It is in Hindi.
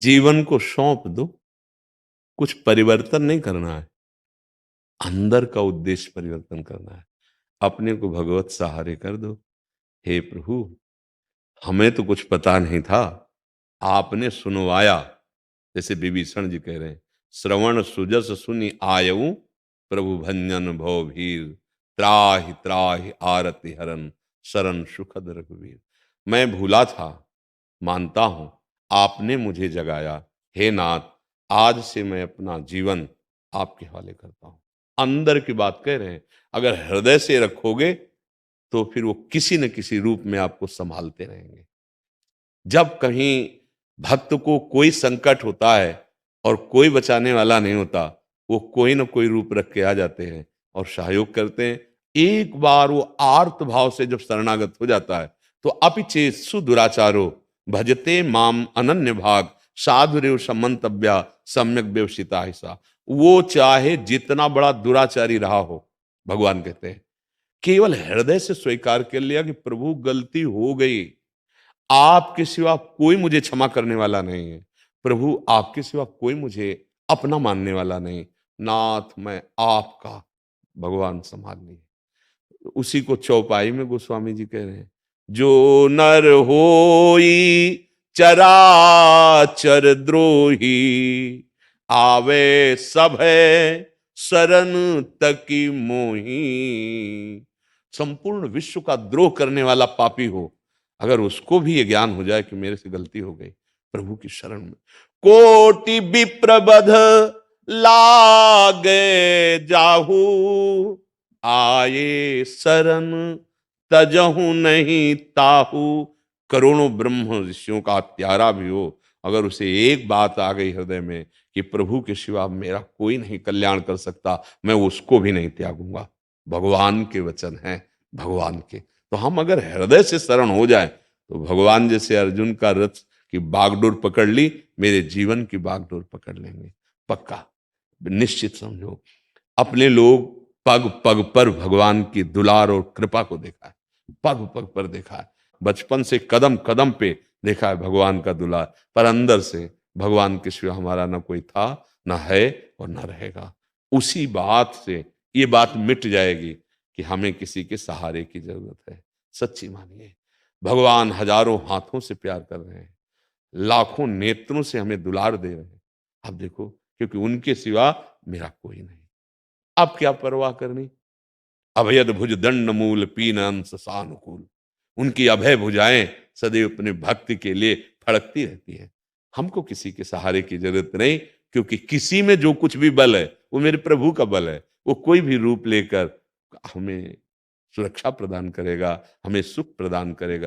जीवन को सौंप दो, कुछ परिवर्तन नहीं करना है, अंदर का उद्देश्य परिवर्तन करना है। अपने को भगवत सहारे कर दो। हे प्रभु, हमें तो कुछ पता नहीं था, आपने सुनवाया। जैसे विभीषण जी कह रहे हैं, श्रवण सुजस सुनि आयऊ, प्रभु भंजन भव भीर, त्राहि त्राहि आरति हरन, शरण सुखद रघुवीर। मैं भूला था, मानता हूं, आपने मुझे जगाया। हे नाथ, आज से मैं अपना जीवन आपके हवाले करता हूं। अंदर की बात कह रहे हैं, अगर हृदय से रखोगे तो फिर वो किसी न किसी रूप में आपको संभालते रहेंगे। जब कहीं भक्त को कोई संकट होता है और कोई बचाने वाला नहीं होता, वो कोई न कोई रूप रख के आ जाते हैं और सहयोग करते हैं। एक बार वो आर्त भाव से जब शरणागत हो जाता है, तो अपिचेत सुदुराचारो भजते माम अनन्य भाग, साधुरेव समंतव्या सम्यक व्यवसिता हिसा। वो चाहे जितना बड़ा दुराचारी रहा हो, भगवान कहते हैं, केवल हृदय से स्वीकार कर लिया कि प्रभु गलती हो गई, आपके सिवा कोई मुझे क्षमा करने वाला नहीं है। प्रभु, आपके सिवा कोई मुझे अपना मानने वाला नहीं। नाथ, मैं आपका, भगवान संभाल लिए। उसी को चौपाई में गोस्वामी जी कह रहे हैं, जो नर होई चराचर द्रोही, आवे सब है शरण तकी मोही। संपूर्ण विश्व का द्रोह करने वाला पापी हो, अगर उसको भी ये ज्ञान हो जाए कि मेरे से गलती हो गई, प्रभु की शरण में कोटि विप्रबध लागे जाहू, आए शरण तजहू नहीं ताहू। करोड़ों ब्रह्म ऋषियों का प्यारा भी हो, अगर उसे एक बात आ गई हृदय में कि प्रभु के सिवा मेरा कोई नहीं कल्याण कर सकता, मैं उसको भी नहीं त्यागूंगा। भगवान के वचन हैं, भगवान के। तो हम अगर हृदय से शरण हो जाए, तो भगवान जैसे अर्जुन का रथ की बागडोर पकड़ ली, मेरे जीवन की बागडोर पकड़ लेंगे, पक्का, निश्चित समझो। अपने लोग पग पग पर भगवान की दुलार और कृपा को देखा है, पग पग पर देखा है, बचपन से कदम कदम पे देखा है भगवान का दुलार, पर अंदर से भगवान के सिवा हमारा ना कोई था, ना है और ना रहेगा। उसी बात से ये बात मिट जाएगी कि हमें किसी के सहारे की जरूरत है। सच्ची मानिए, भगवान हजारों हाथों से प्यार कर रहे हैं, लाखों नेत्रों से हमें दुलार दे रहे हैं। अब देखो, क्योंकि उनके सिवा मेरा कोई नहीं, अब क्या परवाह करनी। अभयद भुज दंड मूल पीन अंश सानुकूल। उनकी अभय भुजाएं सदैव अपने भक्ति के लिए फड़कती रहती है। हमको किसी के सहारे की जरूरत नहीं, क्योंकि किसी में जो कुछ भी बल है, वो मेरे प्रभु का बल है। वो कोई भी रूप लेकर हमें सुरक्षा प्रदान करेगा, हमें सुख प्रदान करेगा।